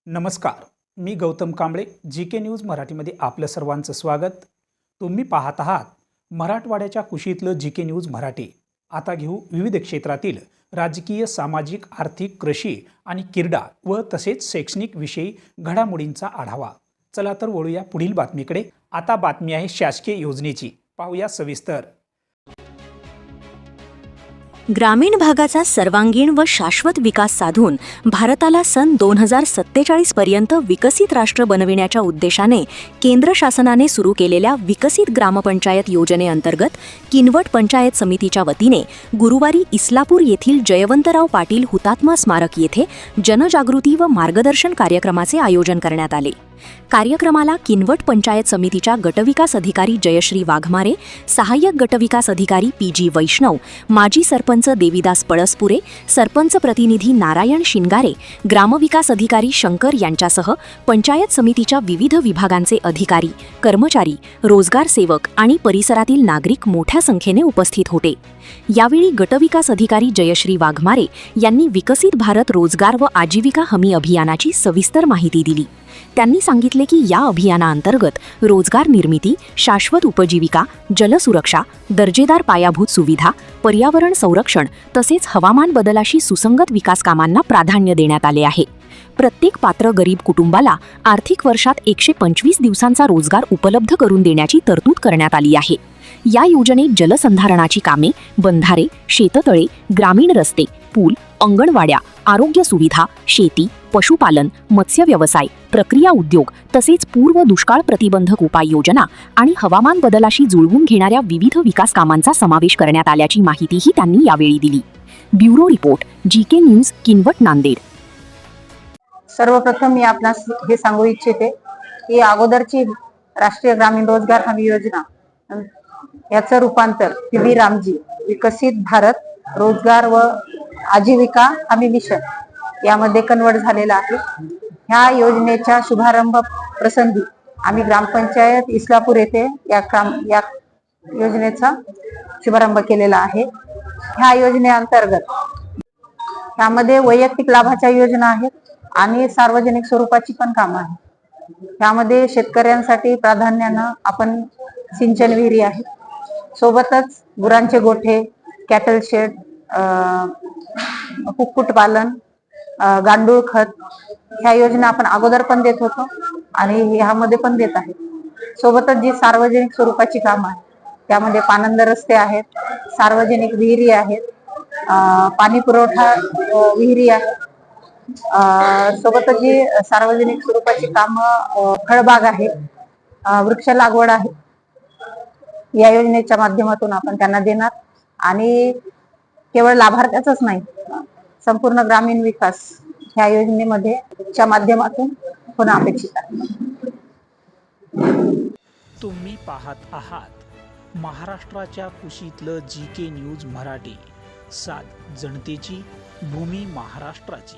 नमस्कार, मी Gautam Kamble. GK. News मराठीमध्ये आपलं सर्वांचं स्वागत. तुम्ही पाहत आहात मराठवाड्याच्या कुशीतलं जी.के. न्यूज मराठी. आता घेऊ विविध क्षेत्रातील राजकीय, सामाजिक, आर्थिक, कृषी आणि क्रीडा व तसेच शैक्षणिक विषयी घडामोडींचा आढावा. चला तर वळूया पुढील बातमीकडे. आता बातमी आहे शासकीय योजनेची. पाहूया सविस्तर. ग्रामीण भागाचा सर्वांगीण व शाश्वत विकास साधून भारताला सन 2047 पर्यंत विकसित राष्ट्र बनविण्याच्या उद्देशाने केंद्र शासनाने सुरू केलेल्या विकसित ग्रामपंचायत योजनेअंतर्गत किनवट पंचायत समितीच्या वतीने गुरुवारी इस्लापूर येथील जयवंतराव पाटील हुतात्मा स्मारक येथे जनजागृती व मार्गदर्शन कार्यक्रमाचे आयोजन करण्यात आले. कार्यक्रमाला किनवट पंचायत समितीच्या गटविकास अधिकारी जयश्री वाघमारे, सहाय्यक गटविकास अधिकारी पी.जी. वैष्णव, माजी सरपंच देविदास पळसपुरे, सरपंच प्रतिनिधी नारायण शिंगारे, ग्रामविकास अधिकारी शंकर यांच्यासह पंचायत समितीच्या विविध विभागांचे अधिकारी, कर्मचारी, रोजगार सेवक आणि परिसरातील नागरिक मोठ्या संख्येने उपस्थित होते. यावेळी गटविकास अधिकारी जयश्री वाघमारे यांनी विकसित भारत रोजगार व आजीविका हमी अभियानाची सविस्तर माहिती दिली. त्यांनी सांगितले की या अभियानाअंतर्गत रोजगार निर्मिती, शाश्वत उपजीविका, जलसुरक्षा, दर्जेदार पायाभूत सुविधा, पर्यावरण संरक्षण तसेच हवामान बदलाशी सुसंगत विकास कामांना प्राधान्य देण्यात आले आहे. प्रत्येक पात्र गरीब कुटुंबाला आर्थिक वर्षात 125 दिवसांचा रोजगार उपलब्ध करून देण्याची तरतूद करण्यात आली आहे. या योजनेत जलसंधारणाची कामे, बंधारे, शेततळे, ग्रामीण रस्ते, पूल, अंगणवाड्या, आरोग्य सुविधा, शेती, पशुपालन, मत्स्य व्यवसाय, प्रक्रिया उद्योग तसेच पूर्व दुष्काळ प्रतिबंधक उपाययोजना आणि हवामान बदलाशी जुळवून घेणाऱ्या विविध विकास कामांचा समावेश करण्यात आल्याची माहितीही त्यांनी यावेळी दिली. Bureau report, GK. News, Kinwat, Nanded. सर्वप्रथम मी आपणास हे सांगू इच्छिते की अगोदरची राष्ट्रीय ग्रामीण रोजगार हमी योजना याचं रूपांतर पी.व्ही. रामजी विकसित भारत रोजगार व आजीविका हमी मिशन यामध्ये कन्वर्ट झालेला आहे. ह्या योजनेच्या शुभारंभ प्रसंगी आम्ही ग्रामपंचायत इस्लापूर येथे या योजनेचा शुभारंभ केलेला आहे. ह्या योजनेअंतर्गत यामध्ये वैयक्तिक लाभाच्या योजना आहेत आणि सार्वजनिक स्वरूपाची पण कामं आहेत. यामध्ये शेतकऱ्यांसाठी प्राधान्यानं आपण सिंचन विहिरी आहेत, सोबतच गुरांचे गोठे, कॅटल शेड, कुक्कुटपालन, गांडूळ खत ह्या योजना आपण अगोदर पण देत होतो आणि ह्यामध्ये पण देत आहे. सोबतच जी सार्वजनिक स्वरूपाची कामं आहेत त्यामध्ये पानंद रस्ते आहेत, सार्वजनिक विहिरी आहेत, पाणी पुरवठा विहिरी आहेत, सोबतच जी सार्वजनिक स्वरूपाची कामं फळबाग आहे, वृक्ष लागवड आहे. या योजनेच्या माध्यमातून आपण त्यांना देणार आणि केवळ लाभार्थ्याचाच नाही, संपूर्ण ग्रामीण विकास ह्या योजनेमध्ये च्या माध्यमातून होणं अपेक्षित आहे. तुम्ही पाहत आहात महाराष्ट्राच्या कुशीतलं जी.के. न्यूज मराठी. सात जनतेची, भूमी महाराष्ट्राची.